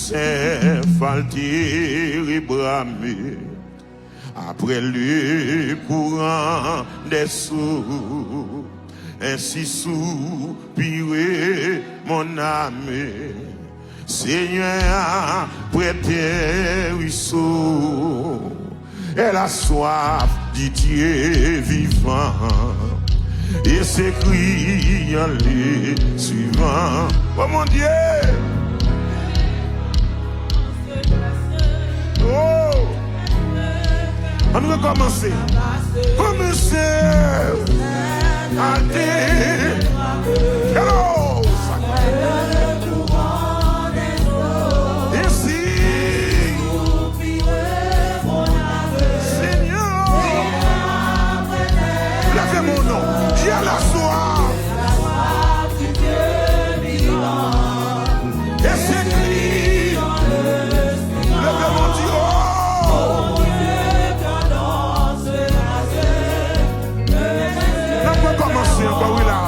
Saint Faltier bramé après le courant des sourds, ainsi soupiré mon âme. Seigneur a prêté ruisseau, elle a soif du Dieu vivant, et ses cris en les suivant. Oh mon Dieu! Oh! On va commencer. Commencer à dire hello! Mon nom, j'ai la soif du Dieu vivant, et c'est lui, levez mon Dieu, oh Dieu, on peut commencer, bah oui là,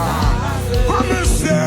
commencer.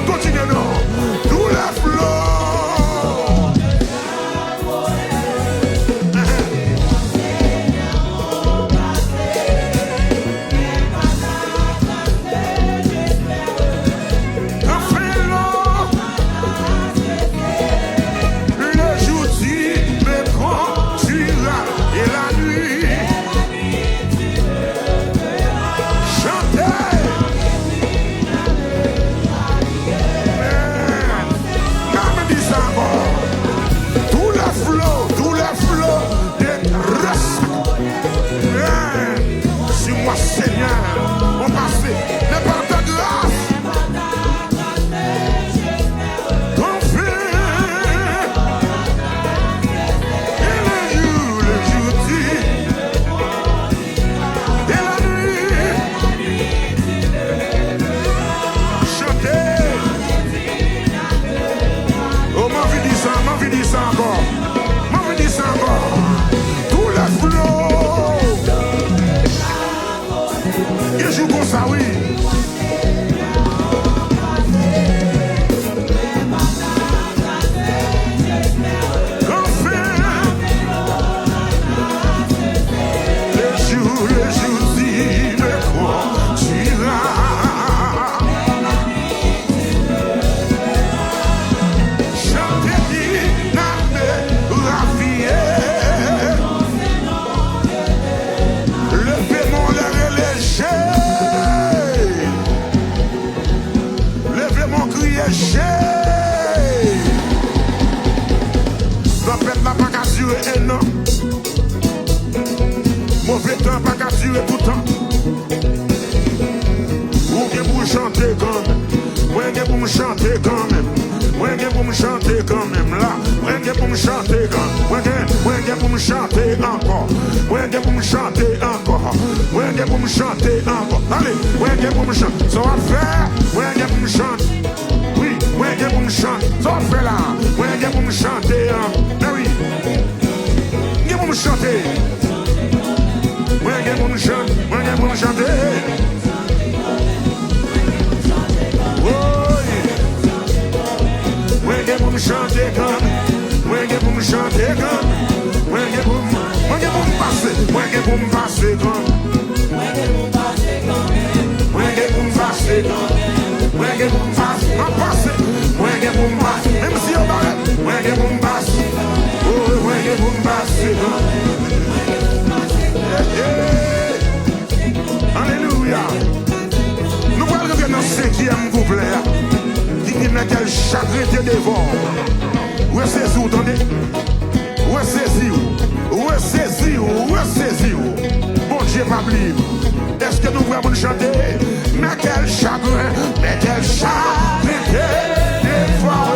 Continue. durer tout le temps. Ou bien pour chanter quand même. Moi, je pour me chanter quand même. Moi, je pour me chanter quand même là. Moi, je pour me chanter quand même. Moi, je pour me chanter encore. Moi, je pour me chanter encore. Moi, je pour me chanter encore. Allez, moi, je pour me chanter. Ça va faire. Moi, je pour me chanter. Oui, moi, je pour me chanter. Ça va faire là. Moi, je pour me chanter. Ah oui. Je pour me chanter. Moi, je pour me chanter. Moi, je pour me chanter. Pour me chanter comme, moi pour me chanter comme, moi pour me passer, moi pour me passer comme, moi pour me passer comme, moi pour me passer comme, moi pour me passer, moi pour me passer, même si on va, moi pour me passer, oh moi pour me passer comme, alléluia. Nous allons revenir dans ce qui aime vous plaire. Qui n'a quel chagrin te dévore. Où est-ce que vous entendez? Où est-ce que vous? Bon Dieu, pas oublier. Est-ce que nous pouvons chanter? Mais quel chagrin te dévore.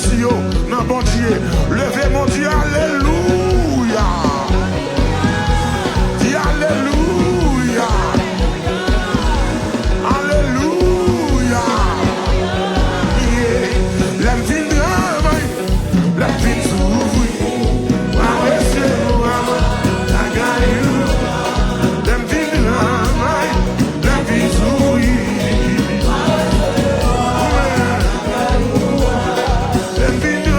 merci, non, bon Dieu. Levez mon Dieu, alléluia. Dis alléluia. Alléluia. Yeah. La vie de la vie s'ouvre. I got you. Them vie de la vie s'ouvre. Them vie de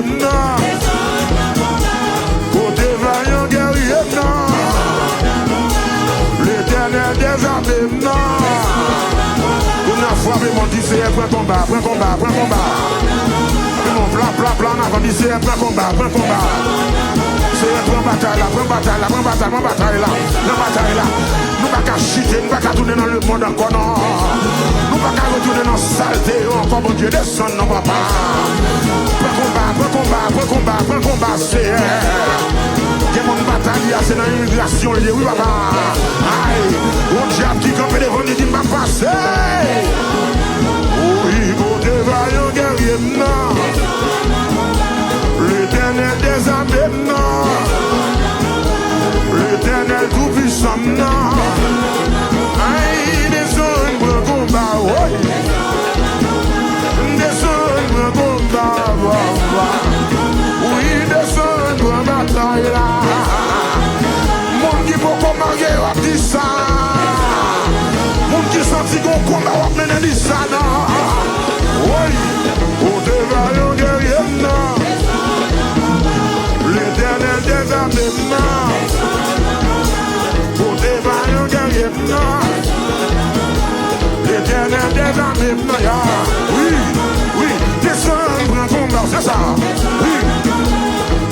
non. Côté vaillant guerrier, non. L'éternel des armées, non. Une fois, mais mon dit, c'est un combat, prends combat, prends combat. Mon plan, on a dit, c'est un combat, prends combat. C'est un bataille là, prends bataille là, prends bataille, prends bataille là, prends bataille là. Nous ne pouvons pas chuter, nous ne pouvons pas tourner dans le monde encore, non. Nous ne pouvons pas retourner dans la saleté, encore, bon Dieu, descend, non, papa. Prends combat, prends combat, prends combat, prends combat, c'est il y a mon bataille, c'est dans l'immigration, oui, papa. Aïe, mon diable qui campe devant, il dit, m'a passé. Oui, côté vaillant guerrier, non. L'éternel des armées, non. L'éternel tout-puissant, non. Aïe, descend, pour combat, oui. Descend, pour combat, oui, descend, pour bataille, là. Mon qui peut commander, on dit ça. Mon qui senti qu'on combat, on mène dit ça, non. Oui, pour te vaillant guerrier, non. L'éternel des armées, non. Pour te vaillant guerrier, non. L'éternel des armées, non. Oui, oui, descend, prends combat, c'est ça. Oui,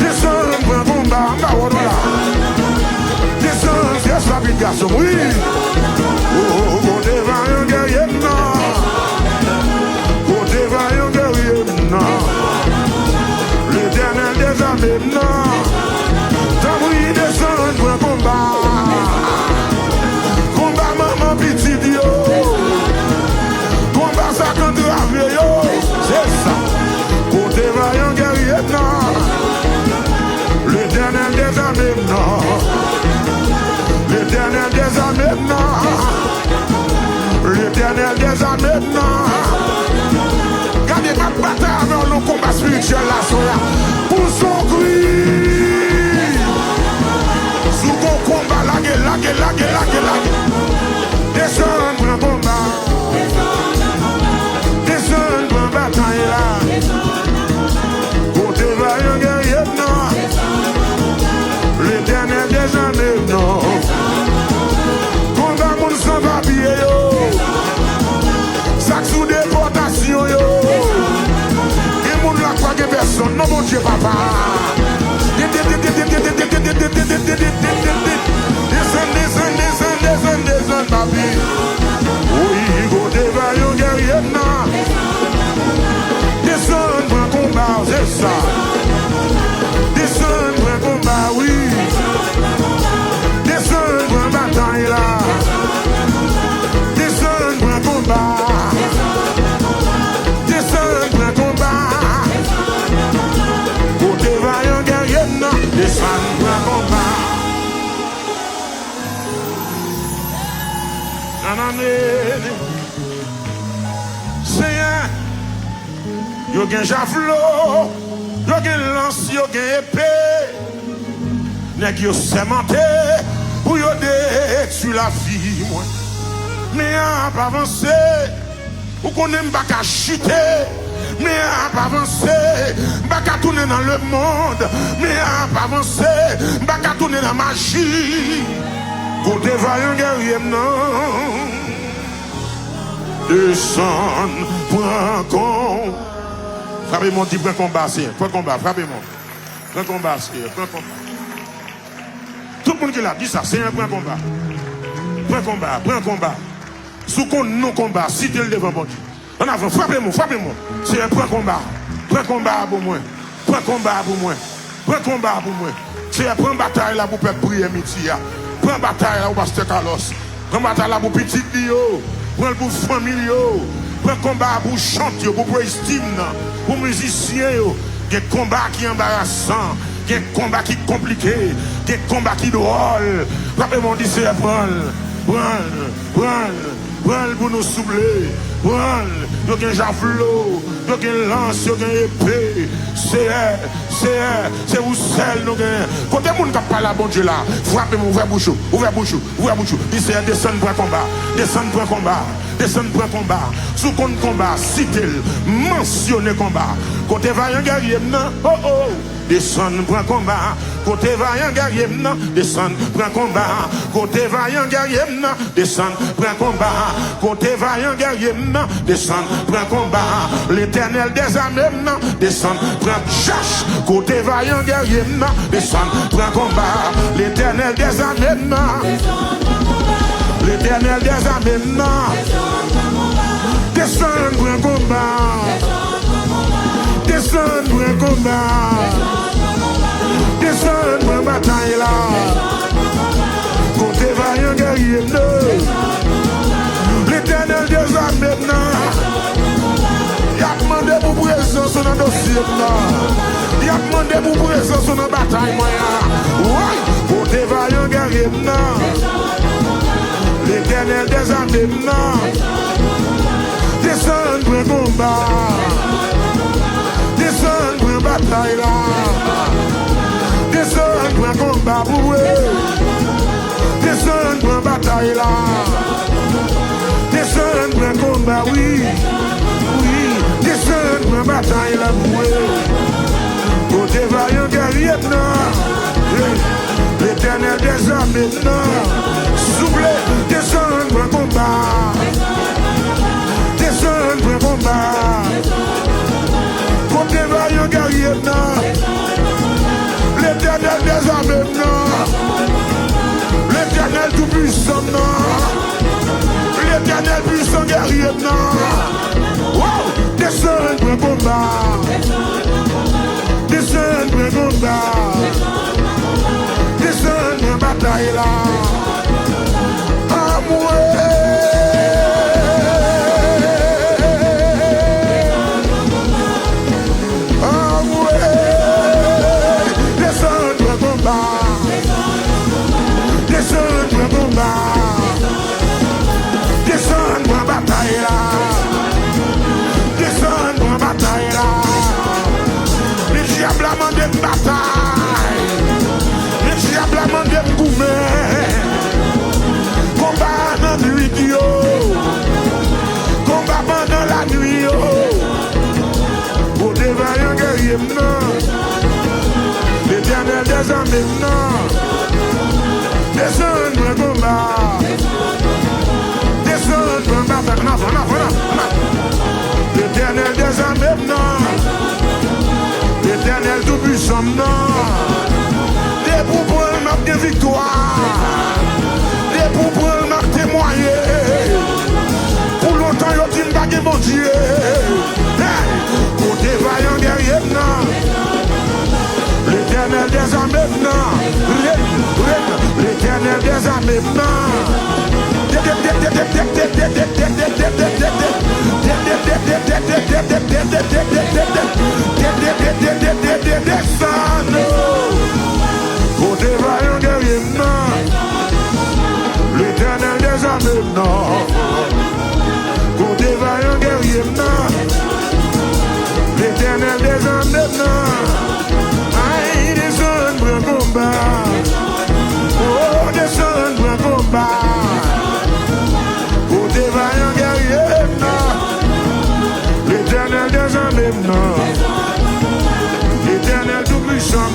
descend, prends combat, voilà. Descend, c'est ça, petit garçon, oui. Oh, pour te vaillant guerrier, non. Pour te vaillant guerrier, non. L'éternel des armées, non. T'as oui, descend, prends combat. Combat, maman, petit Dieu. Combat, ça, quand tu as vu, c'est ça. Pour te vaillant guerrier, non. L'éternel des armées, non. L'éternel des armées, non. L'éternel des armées, non. Gardez pas de bataille dans le combat spirituel là, pour son cri. Sous mon combat, lague. Descend pour un combat. Descend pour un bataille là. Pour te vaillant guerrier, non. L'éternel des armées, non. Combat moun sans papier, yo. Sac sous déportation, yo. Et moun la croix que personne, non mon Dieu, papa. Descend, papi. Oui, go te vaillant guerrier, non. Descend pour un combat, c'est ça. Descend pour un combat, oui. Descend pour un bataille là. Descend pour un combat. Descend pour un combat. Pour te vaillant guerrier, non. Descend pour un combat. Seigneur, yo gen javelot, yo gen lance, yo gen épée. Nèg yo sémenté pour yo détruire la vie, moi. Mais à pas avancer, ou qu'on aime pas qu'à chuter. Mais à pas avancer, pas qu'à tourner dans le monde. Mais à pas avancer, pas qu'à tourner dans la magie. Côté vaillant guerrier, non. Descend, prends compte. Frappez-moi, dit, prends combat, c'est. Prends combat, frappez-moi. Prends combat, c'est. Prends combat. Tout le monde qui l'a dit ça, c'est un prends combat. Prends combat, prends combat. Sous qu'on non combat, si tu es le devant, bon Dieu. En avant, frappez-moi, frappez-moi. C'est un prends combat. Prends combat pour moi. Prends combat pour moi. Prends combat pour moi. C'est un prends bataille là pour faire prier midi. Prends bataille là pour pasteur Carlos. Prends bataille là pour petit Dio. Prends pour famille. Prends combat pour chanter, pour estime, pour musiciens. Il y a des combats qui sont embarrassants. Il y a des combats qui sont compliqués. Il y a des combats qui sont drôles. Rappelez-moi, dit c'est prendre pour nous soubler. Il y a un javelot, il y a un lance, il y a une épée. C'est vous seul nous gagnons. Quand les gens qui parlent à bon Dieu là, frappez-moi, ouvrez bouche. Dis c'est descendre pour un combat. Descendre pour un combat. Descendre pour un combat. Sous compte combat, citez-le, mentionnez combat. Côté vaillant guerrier, oh oh. Descend, prends combat. Côté vaillant guerrier, descend, prends combat. Côté vaillant guerrier, descend, prends combat. Côté vaillant guerrier, descend, prends combat. L'éternel des armées, descend, prends chasse. Côté vaillant guerrier, descend, prends combat. L'éternel des armées, l'éternel des armées, descend, prends combat. Descend, prends combat. Descend, prends bataille là. Côté vaillant guerrier, l'éternel des armées, il a demandé pour présence dans le dossier, il a demandé pour présence dans la bataille. Côté vaillant guerrier, l'éternel des armées, descend, prends combat. Descend, prends bataille là. Descend, prends combat pour eux. Descend, prends bataille là. Descend, prends combat, oui. Oui, descend, prends bataille là pour eux. Côté vaillant guerrier, l'éternel des armées, soufflez, descend, prends combat. Descend, prends combat. Côté vaillant guerrier, l'éternel des armées, l'éternel tout puissant, l'éternel puissant guerrier, descend, prends combat. Descend, prends combat. Descend, prends bataille là. L'éternel des armées, descend, prends combat. Descend, prends bataille. L'éternel des armées, l'éternel tout puissant, des pour prendre ma victoire, des pour prendre ma témoigner. Pour longtemps, il dit pas que mon Dieu. Côté vaillant guerrier, l'éternel des armées, l'éternel des armées, côté vaillant guerrier, l'éternel des armées, côté vaillant guerrier, l'éternel des armées, aïe, descend, prends combat. Oh, descend, prends combat. Côté vaillant guerrier, l'éternel des armées, l'éternel tout puissant.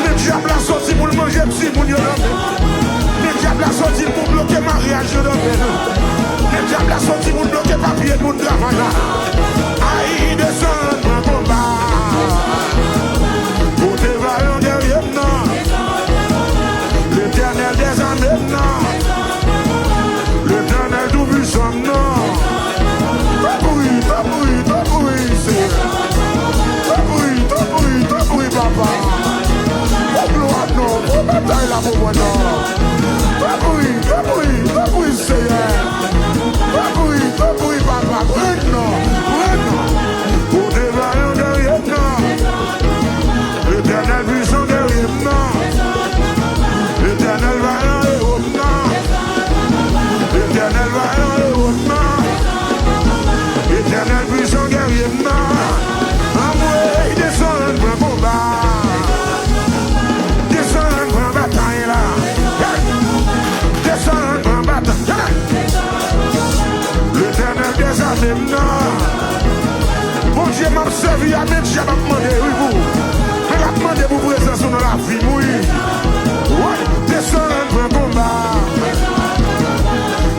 Le diable a sorti pour le manger petit pour nous. Le diable a sorti pour bloquer mariage. Le diable a sorti pour bloquer papier pour le travail. Aïe, descend, prends combat. Côté vaillant guerrier, l'éternel des armées, l'éternel tout puissant, oui, papa. Oh, gloire, non, oh, bataille là pour moi, non. Oui, Seigneur. Oui, papa, non. Côté vaillant guerrier, l'éternel puissant guerrier, l'éternel vaillant et haut, l'éternel vaillant et haut, l'éternel puissant guerrier, il descend, prends combat. Descend, prends bataille là. Descend, prends bataille. L'éternel des armées, que m'a servi à mettre, j'ai demandé, oui, vous. Je vais demander pour présence dans la vie, oui. Oui, descends pour un combat.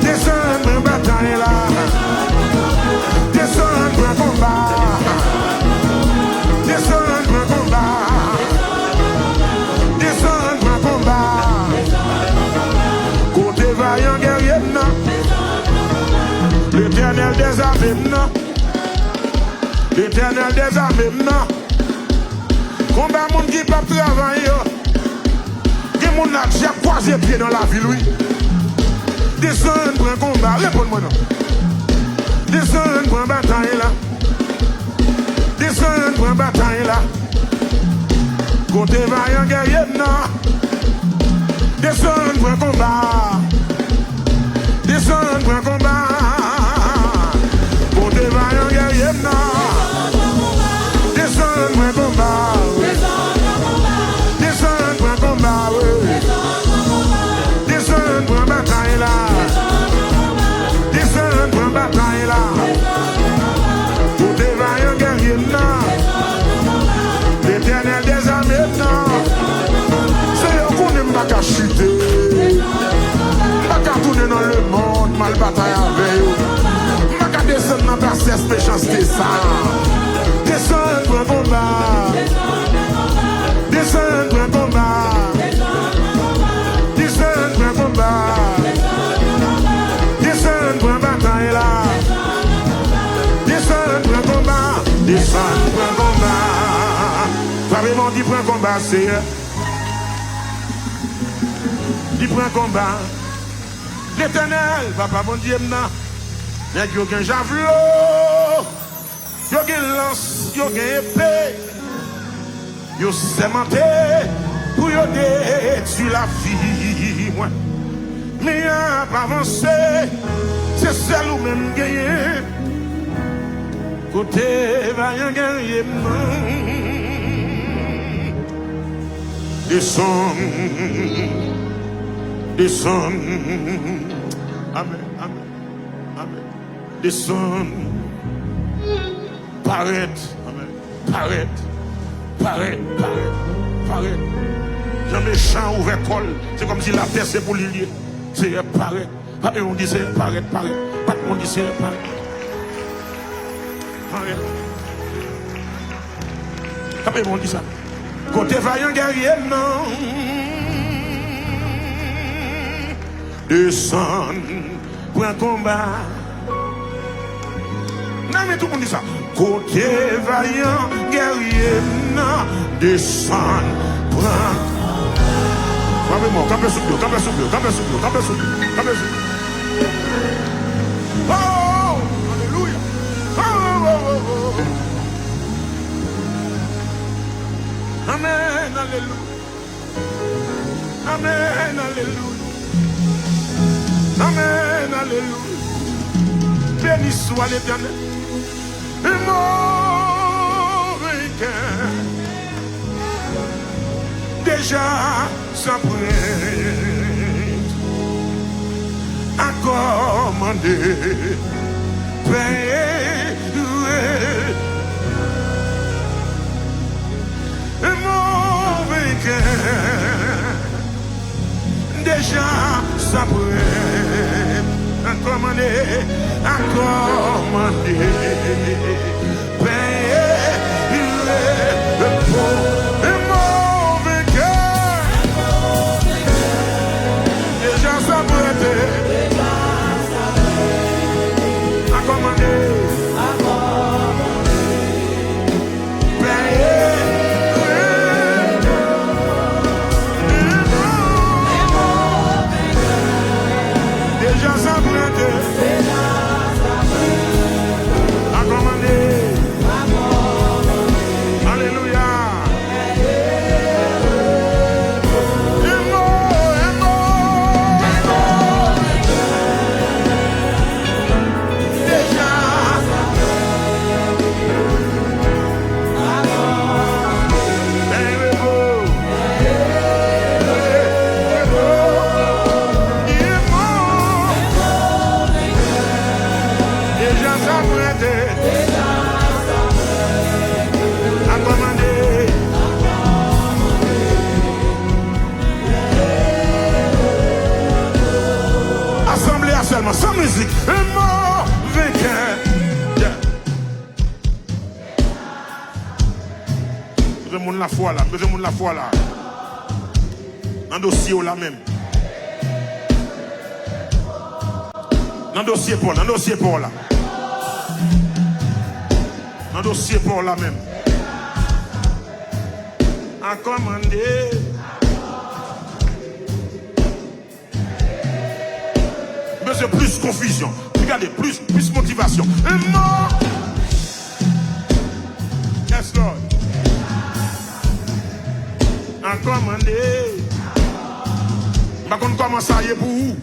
Descends pour une bataille là. Descends pour un combat. Descends pour un combat. Descends pour un combat. Côté vaillant guerrier, non. L'éternel des armées, non. L'éternel des armées, non. Combien de monde qui peut travailler? Combien de monde qui a croisé pied dans la ville, oui? Descends pour un combat, réponds-moi non. Descends pour une bataille là. Descends pour une bataille là. Côté vaillant guerrier, non. Descends pour un combat. Descends pour un combat. Côté vaillant guerrier, non. Descends pour un combat. Descends pour un combat, oui. Descends pour une bataille là. Descends pour une bataille là. Côté vaillant guerrier, non. L'éternel des armées, non. C'est eux qu'on n'aime pas qu'à chuter. Pas qu'à tourner dans le monde, mal bataille avec eux. Pas qu'à descendre dans ta cesse méchanceté ça. Descends pour un combat. Descends pour un combat. Descends pour un combat. Descends pour un bataille là. Descends pour un combat. Descends pour un combat. Vraiment dit pour un combat, c'est dit pour un combat. L'éternel, papa mon Dieu, il y a un javelot, il y a une lance, il y a une épée, il y a sémenté pour détruire la vie. Mais il n'y a pas avancé, c'est celle où même gagné. Côté vaillant guerrier, descends. Descends. Amen, amen, amen. Descends. Paraît. Amen. Paraît. Paraît, paraît, paraît. Jean méchant ouvert col. C'est comme si la terre c'est pour l'île. C'est paraît. Pas on dit c'est paraît, paraît. Pas on dit c'est paraît. Paraît. Pas on dit ça. Côté vaillant guerrier, non. Descends pour un combat. Non mais tout le monde dit ça. Côté vaillant guerrier, non. Descends pour un combat. Vraiment, campez sous le, campez sous le, campez sous le, campez sous le, campez sous le. Oh, alléluia. Oh, oh, oh, oh. Amen, alléluia. Amen, alléluia. Amen, alléluia. Béni soit l'Éternel. Et mon vainqueur déjà s'apprête à commander, payer. Et mon vainqueur déjà s'apprête à commander, payer le pot. Et mon vainqueur déjà s'apprête à commander. monde la foi là, besoin de monde la foi là. Dans le dossier là même. Dans le dossier Paul, dans le dossier Paul là. Dans le dossier Paul là même. À commander. Mais c'est plus confusion. Regardez, plus motivation. Non! Yes, Lord. À commander. Par contre, comment ça y est pour vous?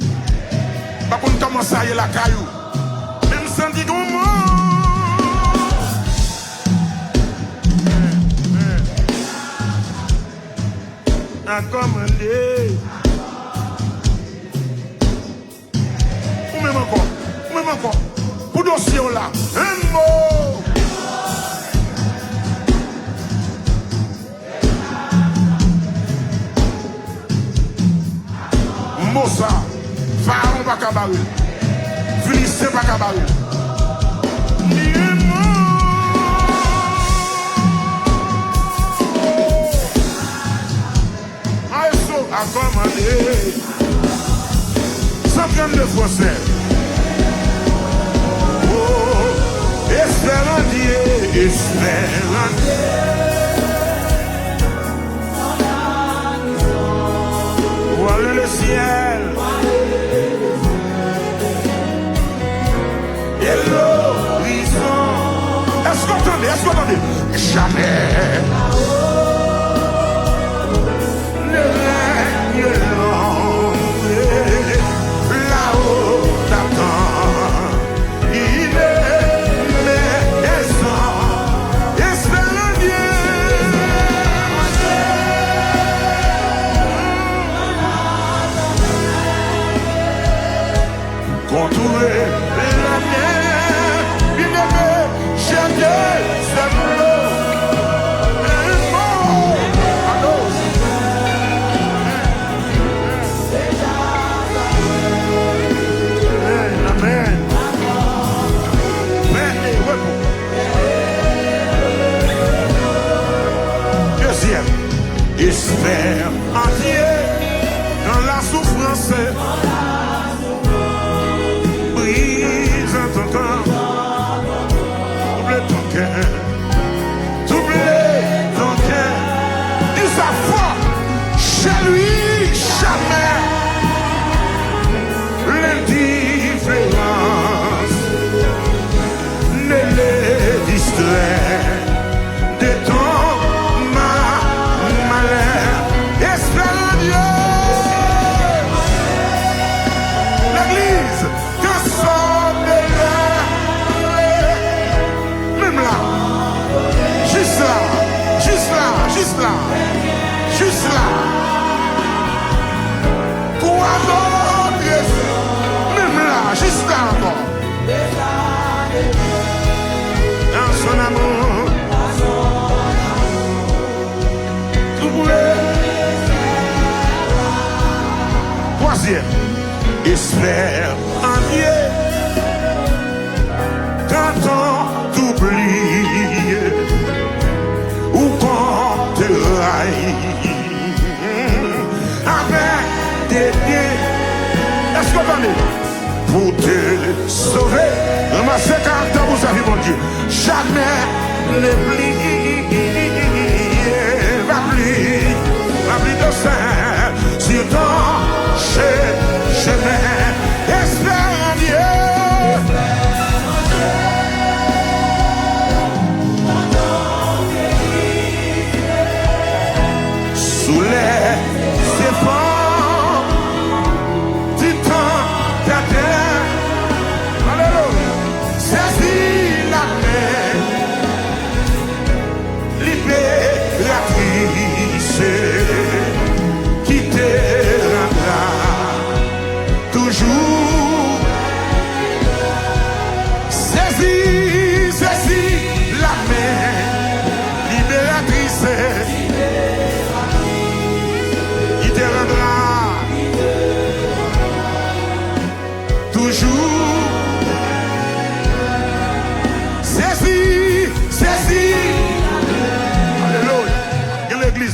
Par contre, comment ça y est la caillou? Même sans dire comment. À commander. Ou même encore. Pour dossier là, un mot. Mossa, Pharaon pas cabaret, Philistin pas cabaret. À commander 132 Français. Oh, espère en Dieu, espère en Dieu. Voilà le ciel. Et l'horizon. Est-ce que vous entendez? Jamais. Contourer la mer, bien-aimé, chanter ce bleu, un mot, amen. Deuxième, espère en Dieu dans la souffrance. Chez lui, jamais l'indifférence ne les distrait de ton malheur. Espère en Dieu. L'église, que sort de là, même là, juste là. Même là, juste là encore. Dans son amour, tout voulait. Troisième, espère en Dieu quand on t'oublie ou qu'on te raille. Avec des pieds. Est-ce que vous entendez? Pour te sauver, ramassez caractère vous avez mon Dieu. Jamais ne plie, va plus de sein sur ton chemin. Espère en Dieu. Sous les efforts. Qui te rendra toujours. Saisis la main libératrice qui te rendra toujours. Saisis. Alléluia.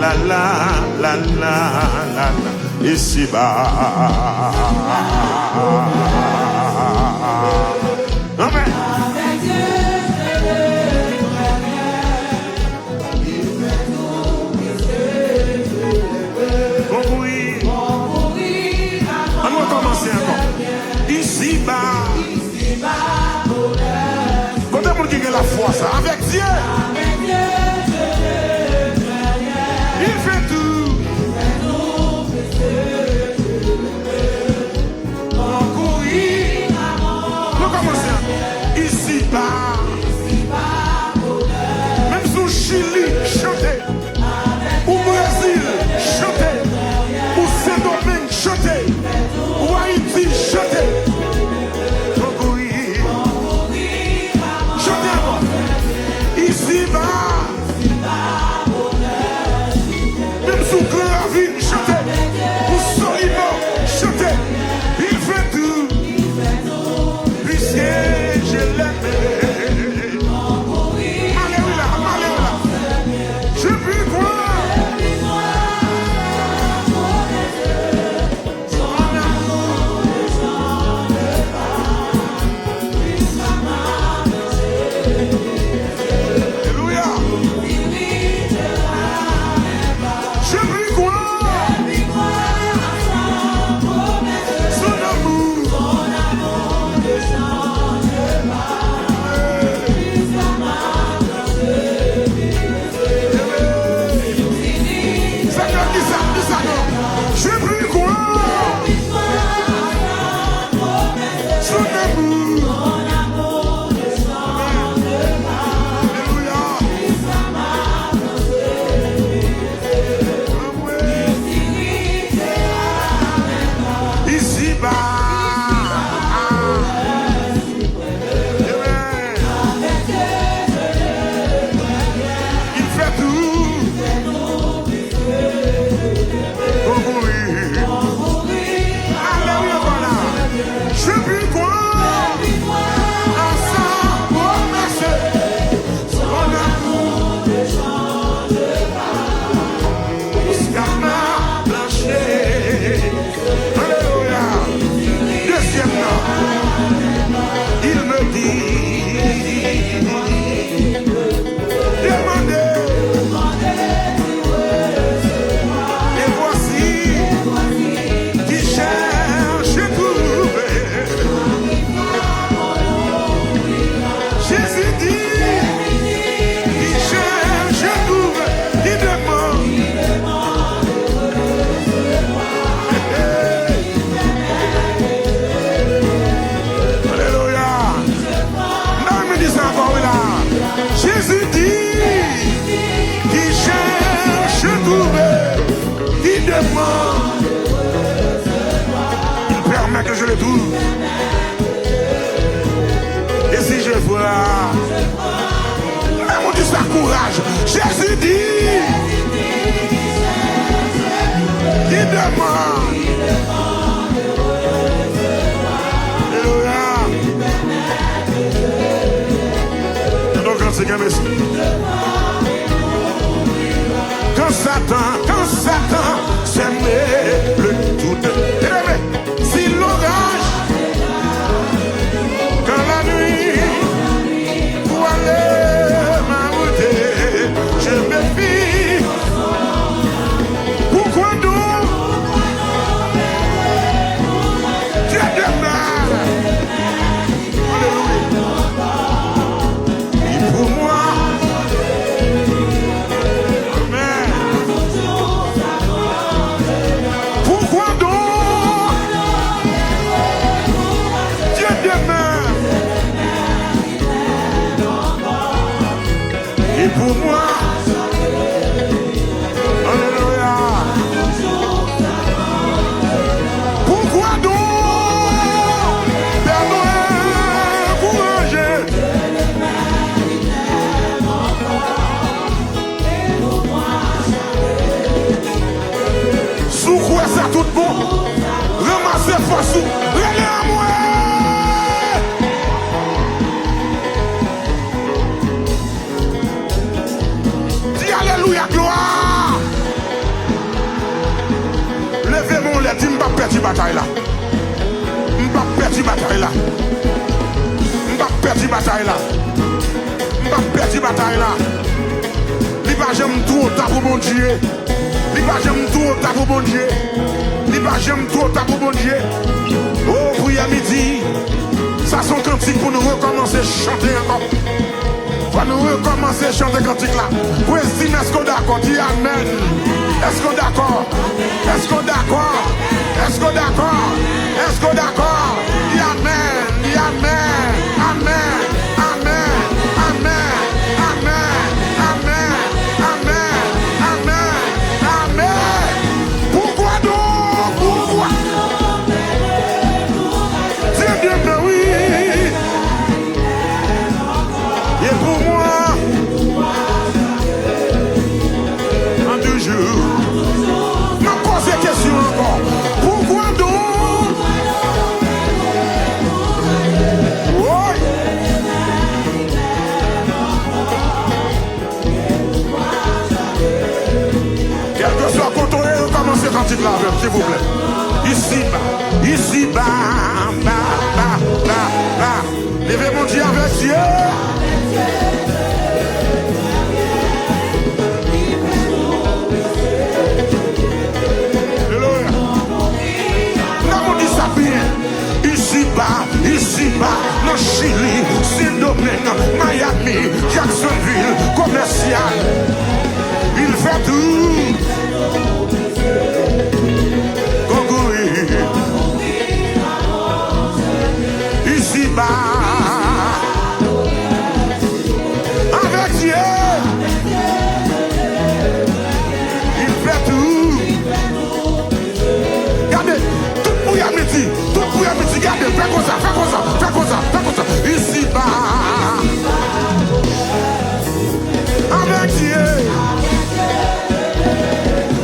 la la la la la ici-bas. Amen. On va commencer encore. Ici-bas. Quand on dit que la foi, ça, avec Dieu. Il fait tout. Nous commençons. Ici-bas. Même sous Chili, chanter. Ou Brésil, chanter. Ou Saint-Domingue, chanter. Ou Haïti, chanter. Chantez encore. Ici-bas. Même sous Gravine, chanter. Ou Solimo, chanter. Il fait tout. Puisque je l'aime. Je puis croire. Alléluia. Je puis croire. Son amour. Je puis croire. Son amour. Ici-bas. Il fait tout. Pour mourir. Alléluia, voilà. Je puis croire à sa promesse. Son amour jusqu'à ma plancher. Alléluia. Deuxième nom. Il me dit demandez. Et voici qui cherche et trouve. Jésus dit qui cherche et trouve. Qui demande. Alléluia. Non, me dis ça encore là. Jésus dit qui cherche et trouve. Qui demande. Il permet que je le trouve. Et si je vois, même on dit ça courage. Jésus dit qui demande. Alléluia. Donc quand c'est comme ça. Quand Satan s'aimait le tout. Si l'orage, quand la nuit, pour aller m'arrêter, je me fie. Pourquoi donc Dieu demeure. Alléluia. Et pour moi, amen. Pourquoi donc Dieu demeure. Et pour moi, alléluia. Pourquoi donc Père Noël courageux. Sous quoi ça tout bon. Ramassez force. Relais à moi. bataille là. M'pas perdu bataille là. M'pas perdu bataille là. M'pas perdu bataille là. Li pas j'aime tout ta pour bon Dieu. Li pas j'aime tout ta pour bon Dieu. Li pas j'aime tout ta pour bon Dieu. Oh prière midi. Ça sont cantiques pour nous recommencer à chanter encore. Pour nous recommencer à chanter cantique là. Pour estimer est-ce qu'on est d'accord? Dis amen. Est-ce qu'on est d'accord? Est-ce qu'on est d'accord? Est-ce qu'on est d'accord? Est-ce qu'on est d'accord? Dis amen. Dis amen. Amen. Amen. Amen. Amen. Amen. Amen. Amen. Amen. Pourquoi donc? Pourquoi? C'est Dieu, mais oui. Et pour moi, en 2 jours, m'a posé question encore. Pourquoi donc? Oui. Quel que soit quand on est, commencez quand il là, s'il vous plaît. Ici bas, bas. Levez mon Dieu avec Dieu. Ici bas, dans Chili, Saint-Domingue, Miami, Jacksonville, commercial. Il fait tout. Congoui. Ici bas, avec Dieu. Il fait tout. Regardez, tout pour y amitié. Regardez, fais comme ça. Ici bas, avec Dieu.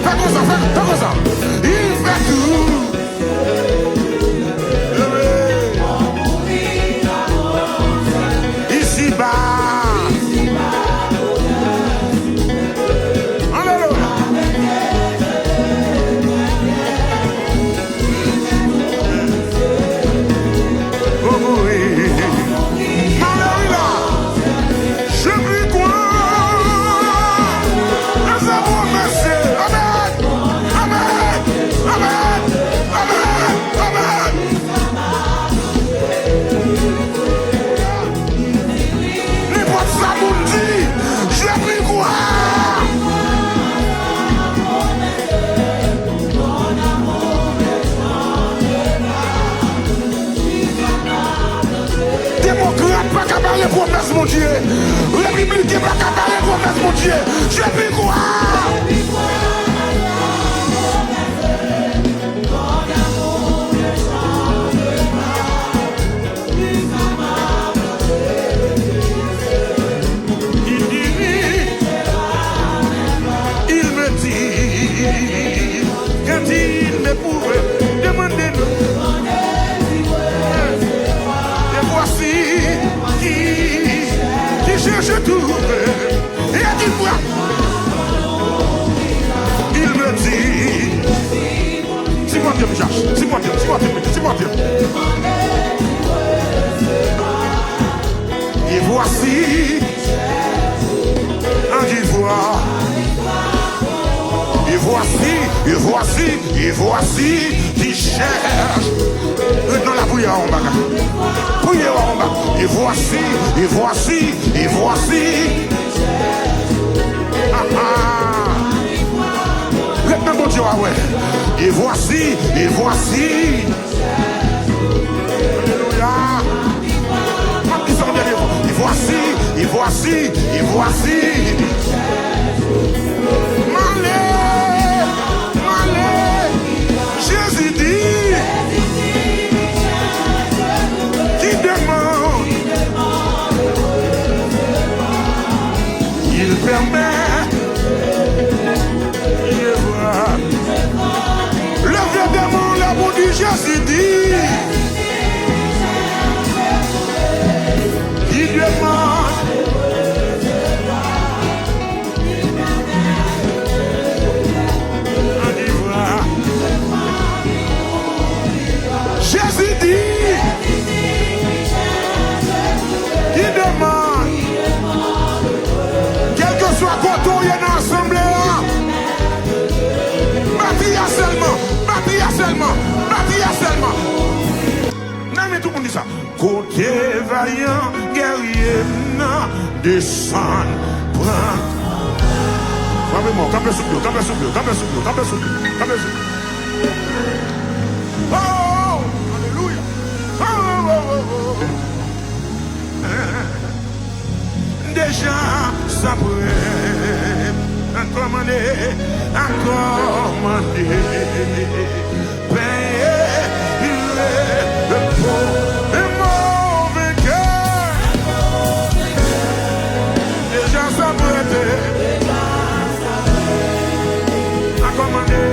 Fais comme ça. Il fait tout. Ici bas. Promesse mon Dieu, républicain pas cabaret promesse mon Dieu, je puis croire. Il me dit, quand il me pouvait demander nous. Et voici qui cherche tout et qui voit. Il me dit, c'est moi Dieu me cherche, c'est moi Dieu. Et voici, un qui voit. Et voici qui cherche. Dans la bouillard en bas. Bouillard en bas. Et voici. Maintenant, mon Dieu, ouais. Et voici. Alléluia. Et voici. Jésus dit, qui demande, il permet, il voit. Le vieux démon, l'amour du Jésus dit, il demande, descend, prends. Vraiment, tapez sur Dieu, tapez sur Dieu, tapez sur Dieu, tapez sur Dieu, tapez sur Dieu. Oh, alléluia. Oh, oh, oh, oh. Déjà, ça pourrait commander, payer le pauvre et mauvais cœur. Déjà, ça pourrait commander.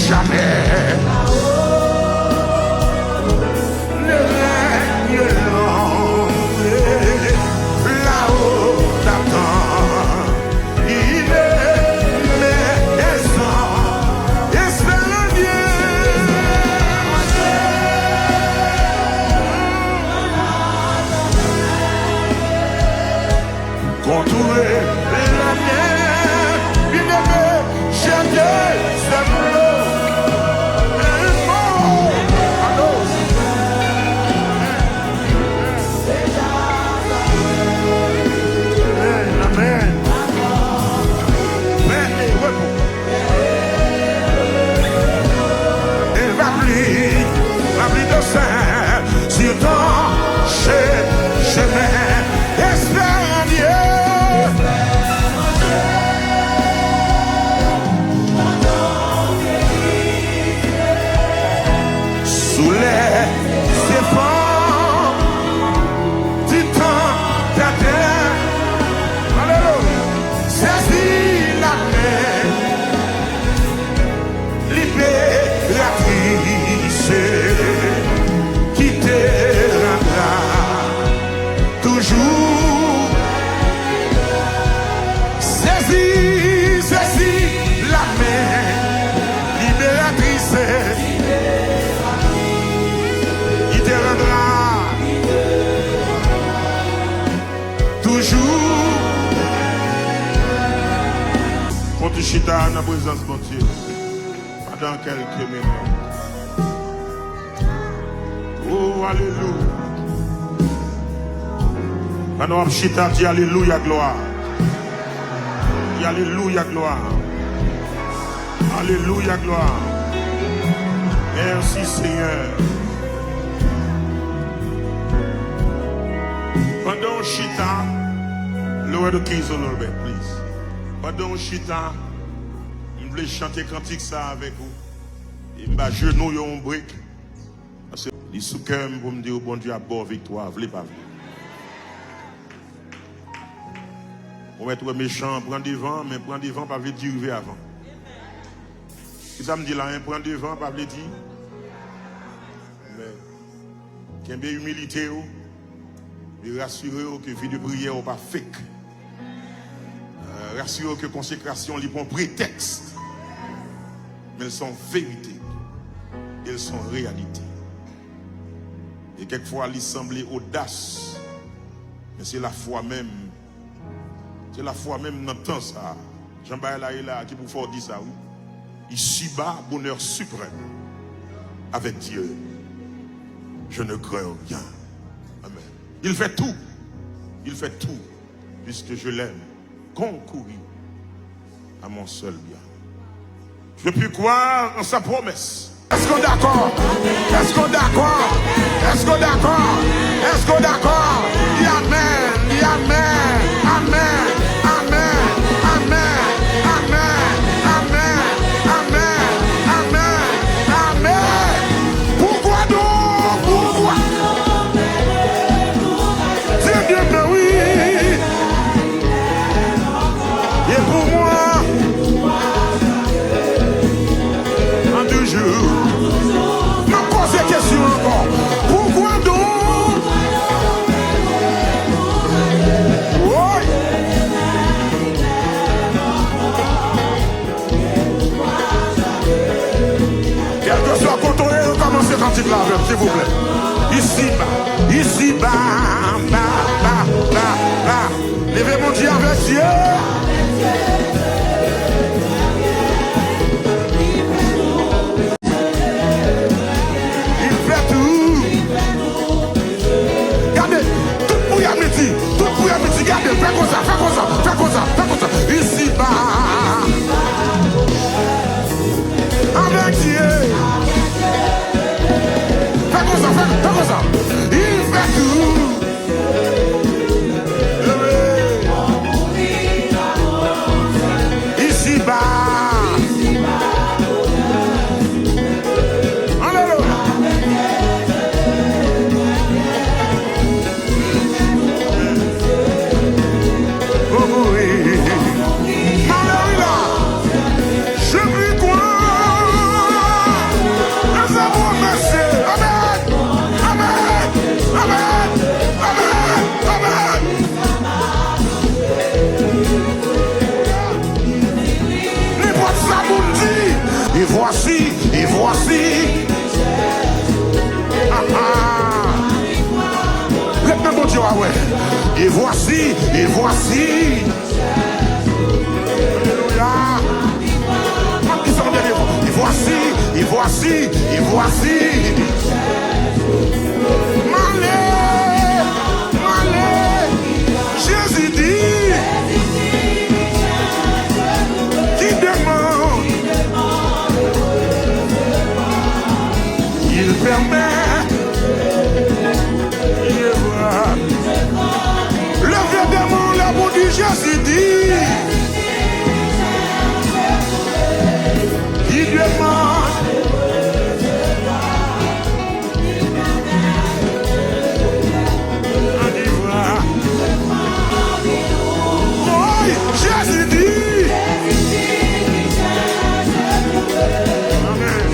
Jamais ne règne l'ombre là-haut t'attend. Il est maison, espère en Dieu. Contourer la mer, bien-aimé, chanter sa fleur. Sur ton chemin, espère en Dieu. Sous les éponges du temps d'Adam, alléluia, saisis la main libératrice. Chita dans la présence de Dieu pendant quelques minutes. Oh, alléluia. Pendant Chita, dis alléluia, gloire. Dis alléluia, gloire. Alléluia, gloire. Merci, Seigneur. Pendant Chita, lower the keys a little bit, please. Pendant Chita, je voulais chanter cantique ça avec vous. Et je genou un brick. Parce que les sous cœur pour me dire bon Dieu a bonne victoire, vous voulez pas venir. On va être méchant, prendre devant, mais prendre devant pas veut dire arriver avant. Et ça me dit là, prendre devant pas veut dire. Mais qu'il y a bien humilité, et rassurer que vie de prière n'est pas fake. Rassurer que consécration n'est pas un prétexte. Mais elles sont vérité. Elles sont réalité. Et quelquefois, elles semblent audace. Mais c'est la foi même. C'est la foi même dans le temps ça. Jean-Baptiste là qui vous faut dire ça. Oui. Ici-bas, bonheur suprême. Avec Dieu. Je ne crains rien. Amen. Il fait tout. Il fait tout. Puisque je l'aime. Concourir à mon seul bien. Je puis croire en sa promesse. Est-ce qu'on est d'accord? Est-ce qu'on est d'accord? Est-ce qu'on est d'accord? Est-ce qu'on est d'accord? Dis Amen. Dis Amen. Amen. Amen. Amen. Amen. Amen. Amen. Amen. Amen. Pourquoi donc? Pourquoi? s'il vous plaît. Ici bas, bas. Levez mon Dieu avec Dieu. Il fait tout. Regardez, tout pour y amitié, regardez, fais comme ça. Ici bas, avec Dieu. Fais comme ça. Il fait tout. Ici bas. Alléluia. Oh oui. Alléluia. Je lui crois. Nous avons merci. Amen. N'importe ça vous dit. Et voici. Lève mon Dieu, ouais. Et voici. Alléluia. Et voici. Malé. Jésus dit. Qui demande. Il permet. Le vieux démon, l'amour du Jésus dit. Il demande. Jésus dit. Amen.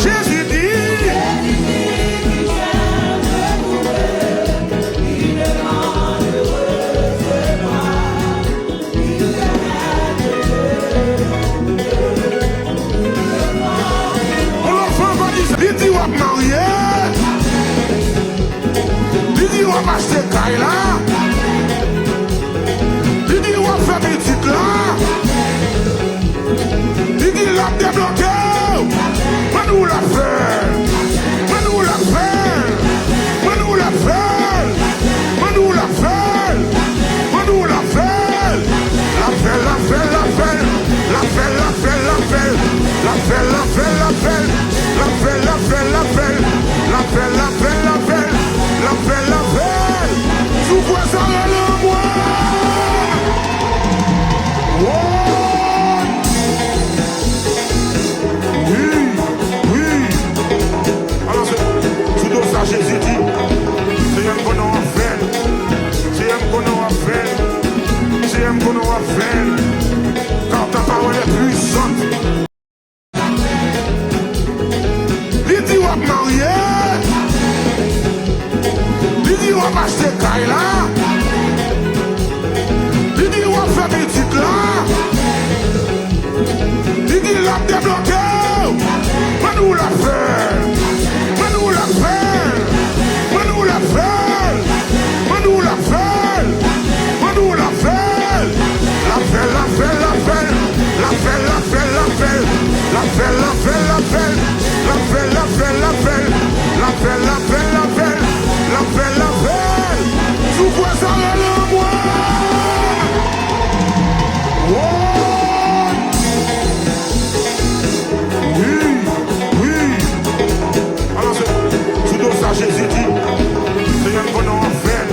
Jésus dit. Il dit on va marier. Il dit on va acheter caille là. Il dit on va faire petite là. Il dit l'a débloqué. Mais nous la fait. L'appel. Sous quoi ça le moi? Oui. Alors c'est tout ça Jésus dit. C'est un qu'on a fait. Car ta parole est puissante. Il dit on va marier. Il dit on va acheter caille là. Il dit on va faire petite là. Il dit l'a débloqué. Mais nous la fait. L'appel. Sous quoi ça le moi? Oui. Alors c'est tout ça Jésus dit. C'est un qu'on a fait.